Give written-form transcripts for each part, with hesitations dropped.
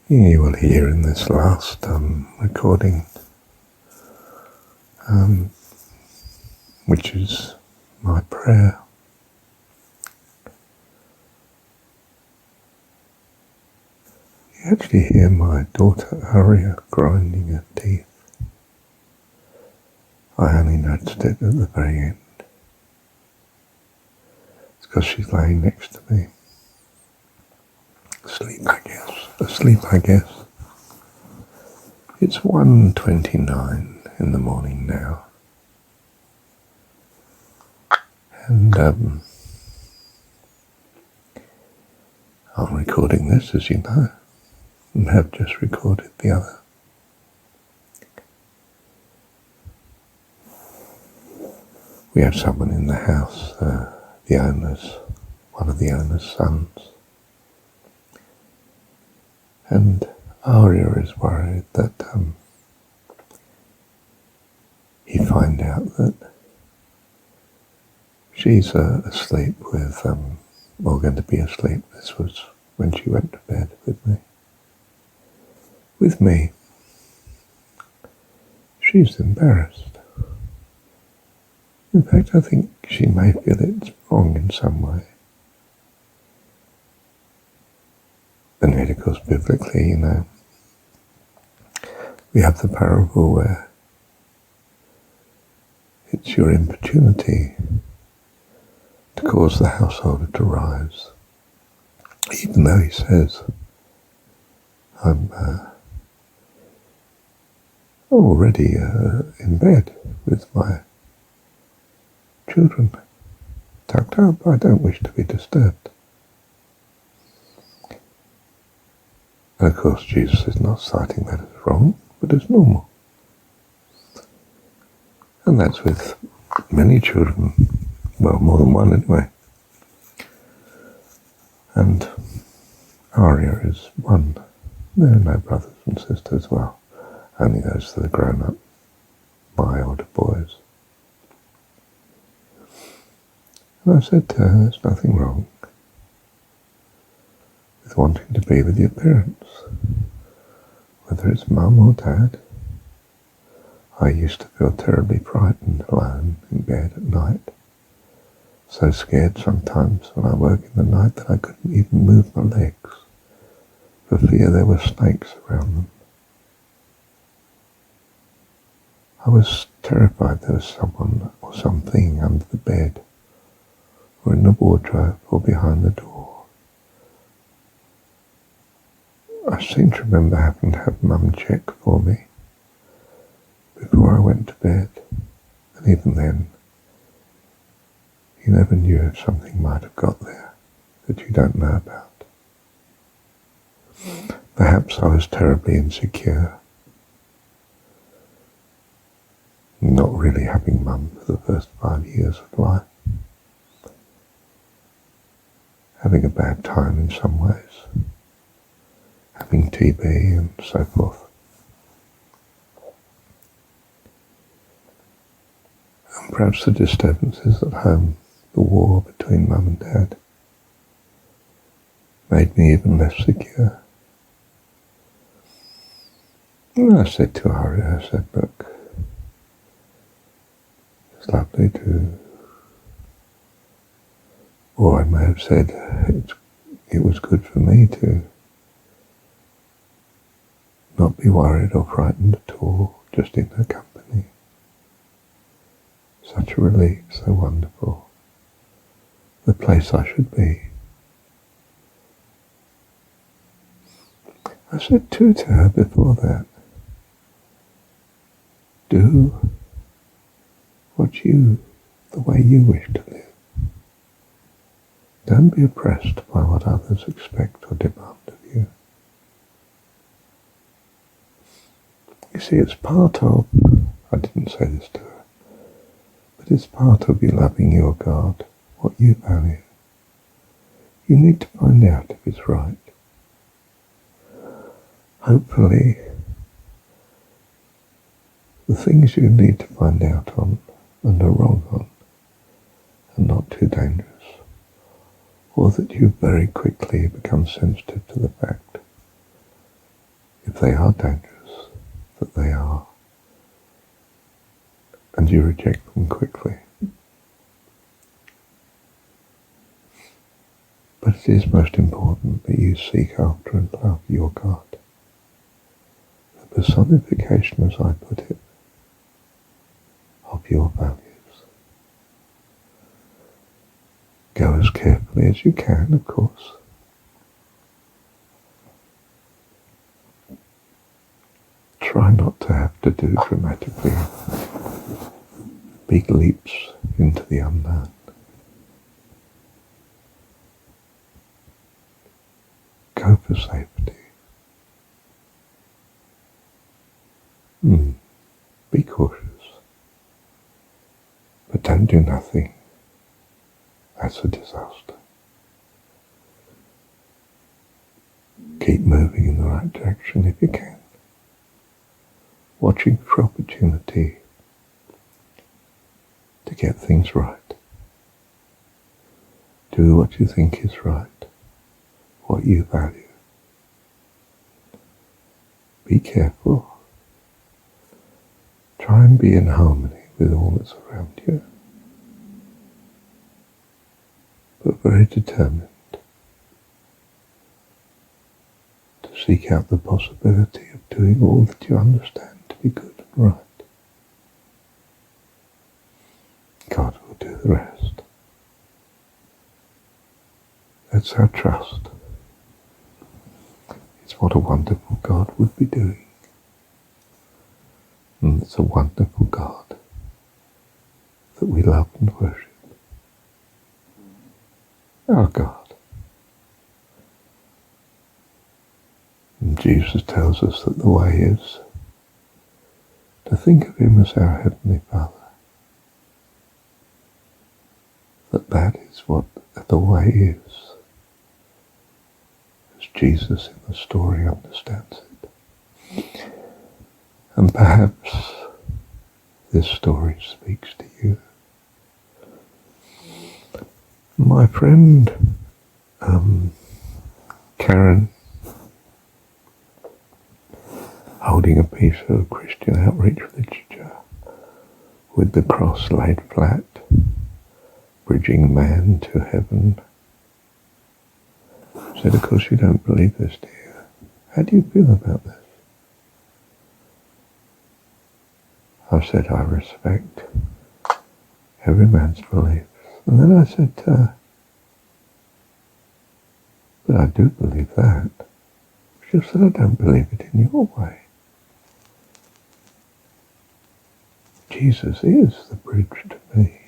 You will hear in this last recording, which is my prayer. You actually hear my daughter Aria grinding her teeth. I only noticed it at the very end. It's because she's laying next to me. Asleep, I guess. It's 1:29 in the morning now. And I'm recording this, as you know, and have just recorded the other. We have someone in the house, one of the owner's sons. And Aria is worried that he find out that she's asleep with, or going to be asleep. This was when she went to bed with me. With me. She's embarrassed. In fact, I think she may feel it's wrong in some way. And yet, of course, biblically, we have the parable where it's your importunity to cause the householder to rise. Even though he says, I'm already in bed with my children, tucked up, I don't wish to be disturbed. And of course Jesus is not citing that as wrong, but as normal. And that's with many children, well, more than one anyway. And Aria is one. There are no brothers and sisters, well, only those that are grown up, my older boys. And I said to her, there's nothing wrong with wanting to be with your parents, whether it's mum or dad. I used to feel terribly frightened alone in bed at night, so scared sometimes when I woke in the night that I couldn't even move my legs, for fear there were snakes around them. I was terrified there was someone or something under the bed, or in the wardrobe, or behind the door. I seem to remember having to have Mum check for me before I went to bed, and even then, you never knew if something might have got there that you don't know about. Perhaps I was terribly insecure, not really having Mum for the first 5 years of life, having a bad time in some ways, having TB and so forth. And perhaps the disturbances at home, the war between Mum and Dad, made me even less secure. And I said to Aria, I said, look, it's lovely to, or I may have said it was good for me to not be worried or frightened at all, just in her company. Such a relief, so wonderful. The place I should be. I said too to her before that, do the way you wish to live. Don't be oppressed by what others expect or demand of you. You see, it's part of, I didn't say this to her, but it's part of you loving your God, what you value. You need to find out if it's right. Hopefully, the things you need to find out on and are wrong on are not too dangerous, or that you very quickly become sensitive to the fact they are dangerous, that they are, and you reject them quickly. But it is most important that you seek after and love your God. The personification, as I put it, of your values. Go as carefully as you can, of course. Try not to have to do dramatically big leaps into the unknown. Go for safety. Be cautious. But don't do nothing. That's a disaster. Keep moving in the right direction if you can. Watching for opportunity to get things right. Do what you think is right, what you value. Be careful. Try and be in harmony with all that's around you, but very determined to seek out the possibility of doing all that you understand to be good and right. God will do the rest. That's our trust. It's what a wonderful God would be doing. And it's a wonderful God that we love and worship. Our God. And Jesus tells us that the way is to think of him as our Heavenly Father. That is what the way is, as Jesus in the story understands it. And perhaps this story speaks to you. My friend Karen, holding a piece of Christian outreach literature with the cross laid flat, bridging man to heaven, said, "Of course you don't believe this, dear. How do you feel about this?" I said, "I respect every man's beliefs." And then I said to her, "But I do believe that. It's just that I don't believe it in your way. Jesus is the bridge to me,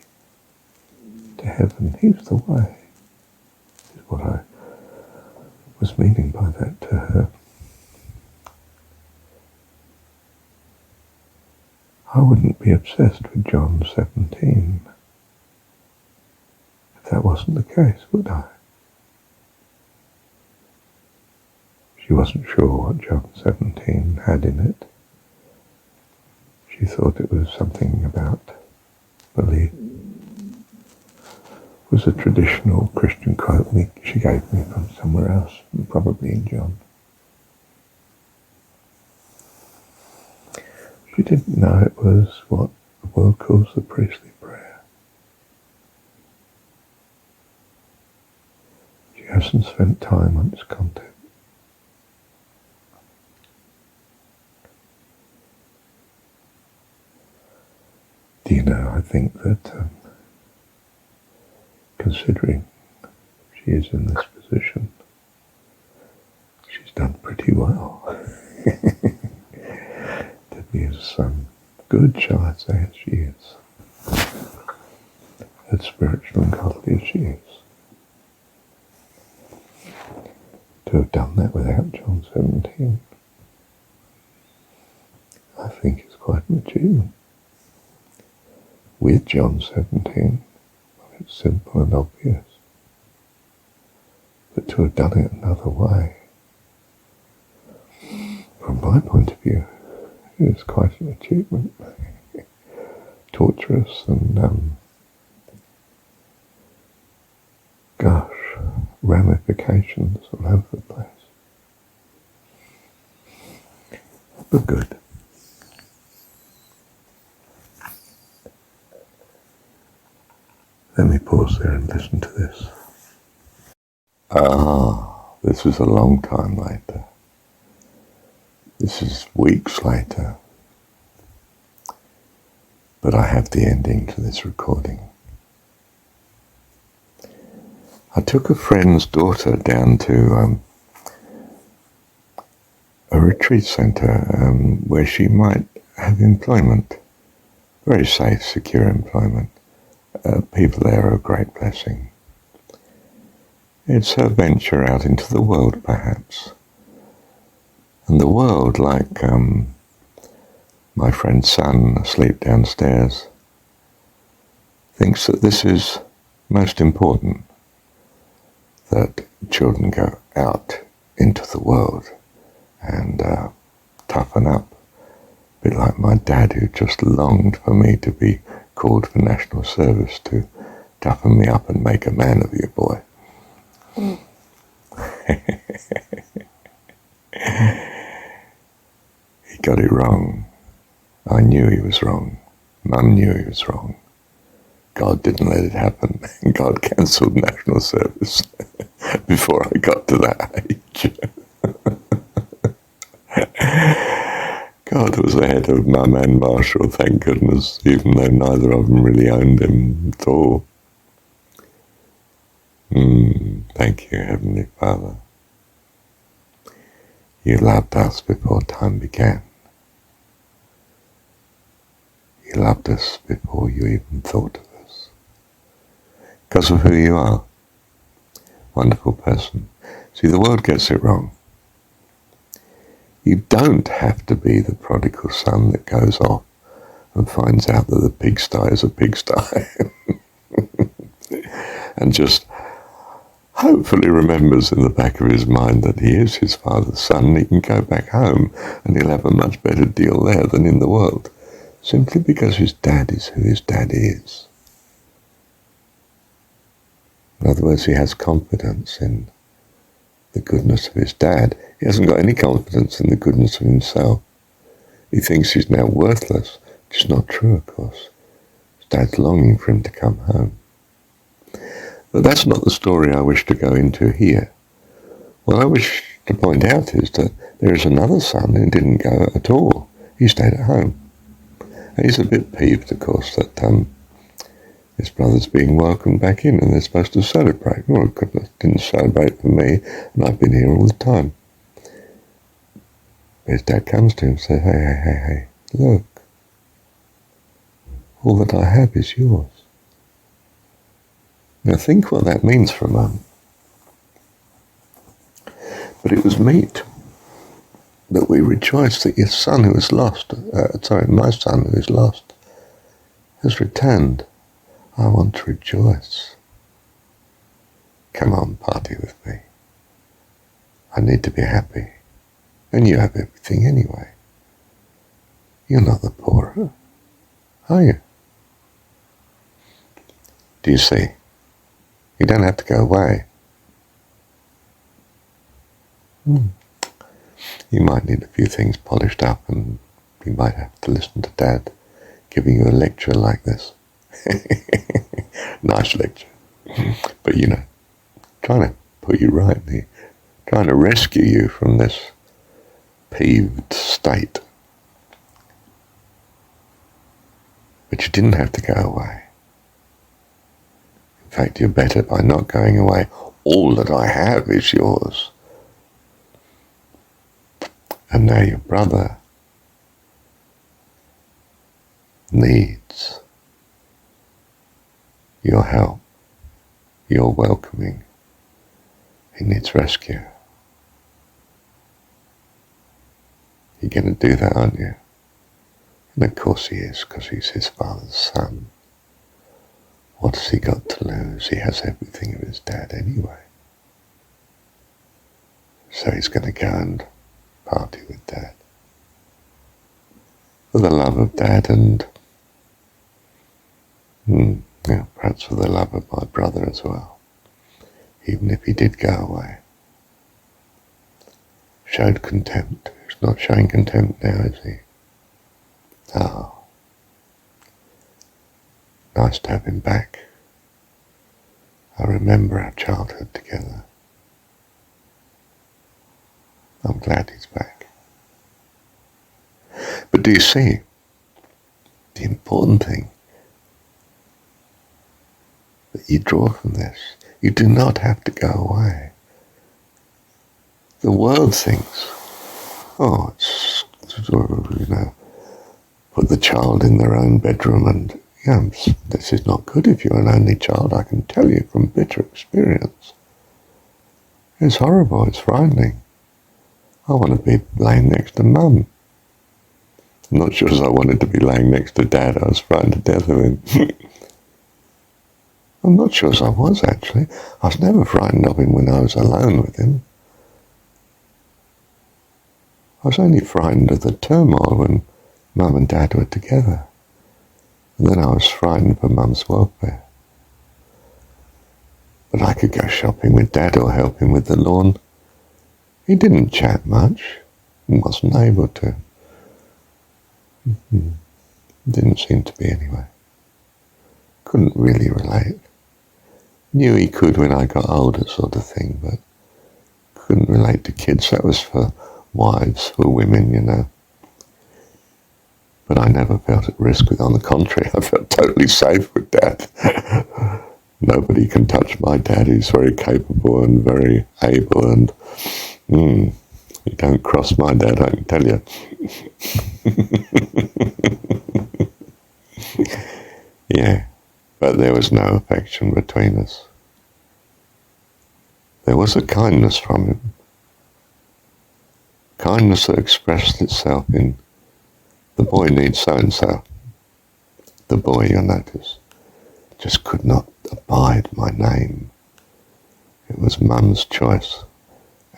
to heaven. He's the way," is what I was meaning by that to her. I wouldn't be obsessed with John 17 if that wasn't the case, would I? She wasn't sure what John 17 had in it. She thought it was something about belief. It was a traditional Christian quote she gave me from somewhere else, probably in John. She didn't know it was what the world calls the priestly prayer. She hasn't spent time on its content. Do you know, I think that considering she is in this position, she's done pretty well. To be as good, shall I say, as she is, as spiritual and godly as she is. To have done that without John 17, I think is quite an achievement. With John 17, well, it's simple and obvious. But to have done it another way, from my point of view, is quite an achievement. Torturous and, ramifications all over the place. but good. Let me pause there and listen to this. This was a long time later. This is weeks later. But I have the ending to this recording. I took a friend's daughter down to a retreat centre where she might have employment. Very safe, secure employment. People there are a great blessing. It's her venture out into the world, perhaps. And the world, like my friend's son asleep downstairs, thinks that this is most important, that children go out into the world and toughen up. A bit like my dad, who just longed for me to be called for national service to toughen me up and make a man of you, boy. He got it wrong. I knew he was wrong. Mum knew he was wrong. God didn't let it happen. God cancelled national service before I got to that age. God was ahead of Mum and Marshall, thank goodness, even though neither of them really owned him at all. Thank you, Heavenly Father. You loved us before time began. You loved us before you even thought of us. Because of who you are. Wonderful person. See, the world gets it wrong. You don't have to be the prodigal son that goes off and finds out that the pigsty is a pigsty and just hopefully remembers in the back of his mind that he is his father's son and he can go back home and he'll have a much better deal there than in the world, simply because his dad is who his dad is. In other words, he has confidence in the goodness of his dad. He hasn't got any confidence in the goodness of himself. He thinks he's now worthless, which is not true, of course. His dad's longing for him to come home. But that's not the story I wish to go into here. What I wish to point out is that there is another son who didn't go at all. He stayed at home. And he's a bit peeved, of course, that his brother's being welcomed back in and they're supposed to celebrate. Oh, goodness, didn't celebrate for me, and I've been here all the time. His dad comes to him and says, hey, look, all that I have is yours. Now think what that means for a moment. But it was meet that we rejoice that your son who is lost, my son who is lost, has returned. I want to rejoice. Come on, party with me. I need to be happy. And you have everything anyway. You're not the poorer, are you? Do you see? You don't have to go away. You might need a few things polished up and you might have to listen to Dad giving you a lecture like this. Nice lecture. But trying to put you right, trying to rescue you from this peeved state. But you didn't have to go away. In fact, you're better by not going away. All that I have is yours. And now your brother needs your help, your welcoming. He needs rescue. You're going to do that, aren't you? And of course he is, because he's his father's son. What has he got to lose? He has everything of his dad anyway. So he's going to go and party with Dad. For the love of Dad and perhaps for the love of my brother as well. Even if he did go away. Showed contempt to his He's not showing contempt now, is he? Oh, nice to have him back. I remember our childhood together. I'm glad he's back. But do you see, the important thing that you draw from this, you do not have to go away. The world thinks, oh, it's put the child in their own bedroom and, this is not good if you're an only child, I can tell you from bitter experience. It's horrible, it's frightening. I want to be laying next to Mum. I'm not sure as I wanted to be laying next to Dad, I was frightened to death of him. I'm not sure as I was, actually. I was never frightened of him when I was alone with him. I was only frightened of the turmoil when Mum and Dad were together. And then I was frightened for Mum's welfare. But I could go shopping with Dad or help him with the lawn. He didn't chat much, and wasn't able to. Didn't seem to be anyway. Couldn't really relate. Knew he could when I got older sort of thing, but couldn't relate to kids. That was for wives, for women, But I never felt at risk with, on the contrary, I felt totally safe with Dad. Nobody can touch my Dad. He's very capable and very able, and you don't cross my Dad, I can tell you. Yeah, but there was no affection between us. There was a kindness from him. Kindness that expressed itself in, the boy needs so-and-so. The boy, you'll notice, just could not abide my name. It was Mum's choice.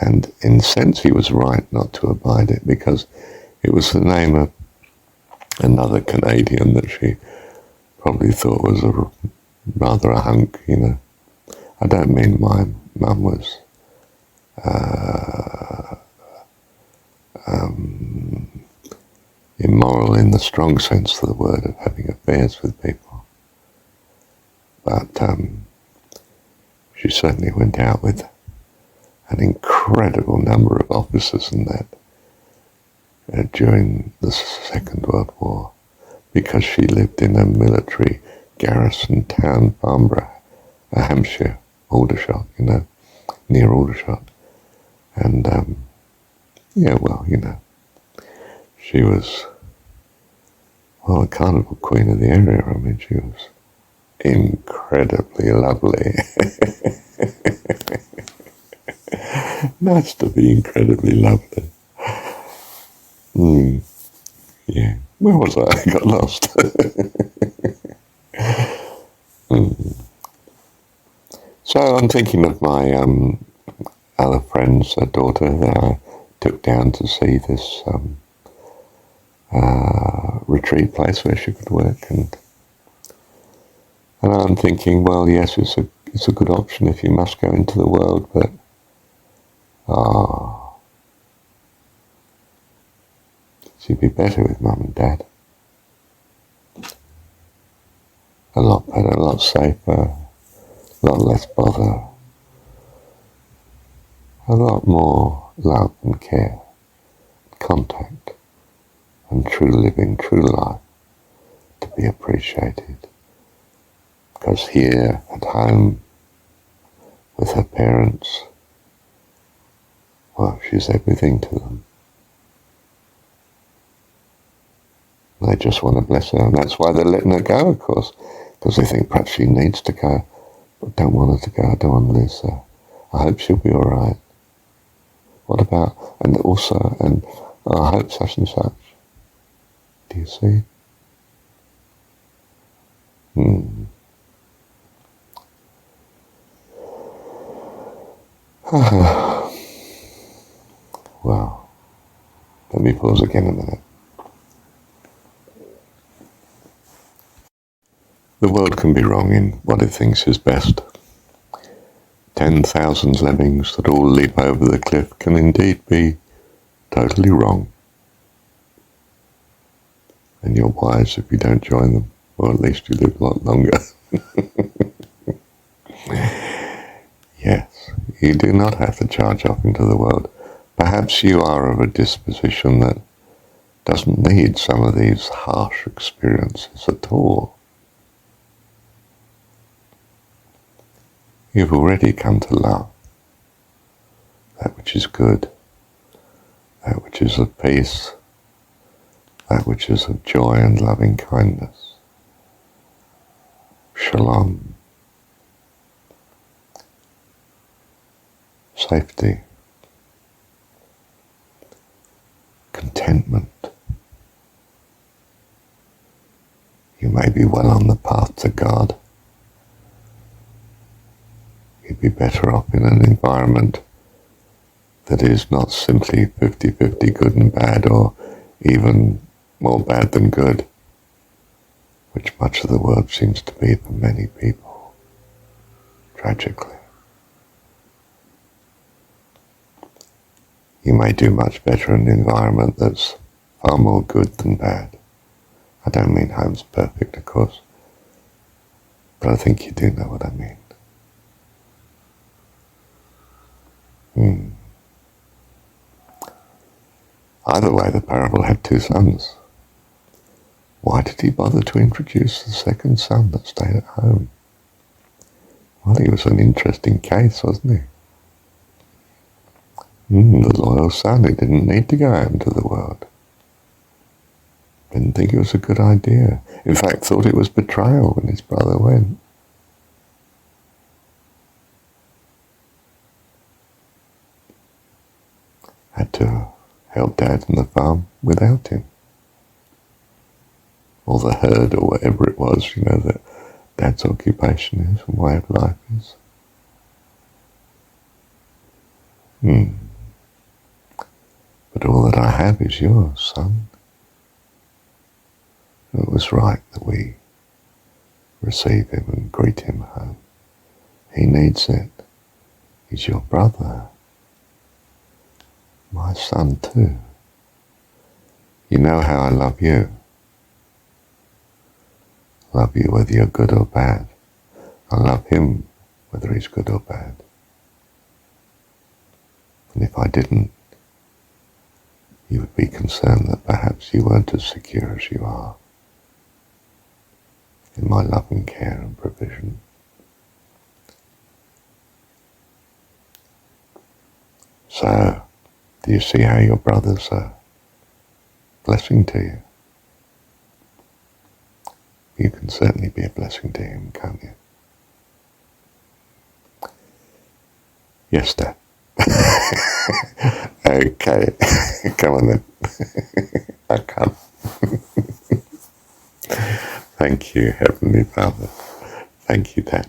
And in a sense he was right not to abide it, because it was the name of another Canadian that she probably thought was rather a hunk, I don't mean my Mum was immoral in the strong sense of the word, of having affairs with people. But she certainly went out with an incredible number of officers and that during the Second World War, because she lived in a military garrison town, Farnborough, Hampshire, Aldershot, near Aldershot. And, she was, a carnival queen of the area. I mean, she was incredibly lovely. Nice to be incredibly lovely. Yeah. Where was I? I got lost. So I'm thinking of my other friend's daughter that I took down to see this retreat place where she could work, and I'm thinking, well, yes, it's a good option if you must go into the world, but she'd be better with Mum and Dad. A lot better, a lot safer, a lot less bother, a lot more love and care, contact, and true living, true life to be appreciated. Because here at home with her parents, well, she's everything to them. They just want to bless her, and that's why they're letting her go, of course, because they think perhaps she needs to go, but don't want her to go, don't want to lose her. I hope she'll be all right. What about, and I hope such and such. Do you see? Well, let me pause again a minute. The world can be wrong in what it thinks is best. 10,000 lemmings that all leap over the cliff can indeed be totally wrong. And you're wise if you don't join them, or at least you live a lot longer. Yes, you do not have to charge off into the world. Perhaps you are of a disposition that doesn't need some of these harsh experiences at all. You've already come to love that which is good, that which is of peace, that which is of joy and loving kindness. Shalom. Safety. Contentment. You may be well on the path to God. You'd be better off in an environment that is not simply 50-50 good and bad, or even more bad than good, which much of the world seems to be for many people, tragically. You may do much better in an environment that's far more good than bad. I don't mean home's perfect, of course, but I think you do know what I mean. Either way, the parable had two sons. Why did he bother to introduce the second son that stayed at home? Well, he was an interesting case, wasn't he? The loyal son who didn't need to go out into the world. Didn't think it was a good idea. In fact, thought it was betrayal when his brother went. Had to help Dad in the farm without him. Or the herd, or whatever it was, that Dad's occupation is and way of life is. But all that I have is yours, son. It was right that we receive him and greet him home. He needs it. He's your brother. My son too. You know how I love you. Love you whether you're good or bad. I love him whether he's good or bad. And if I didn't, you would be concerned that perhaps you weren't as secure as you are in my love and care and provision. So, do you see how your brother's a blessing to you? You can certainly be a blessing to him, can't you? Yes, Dad. Okay, come on then. I can't. Thank you, Heavenly Father. Thank you, Dad.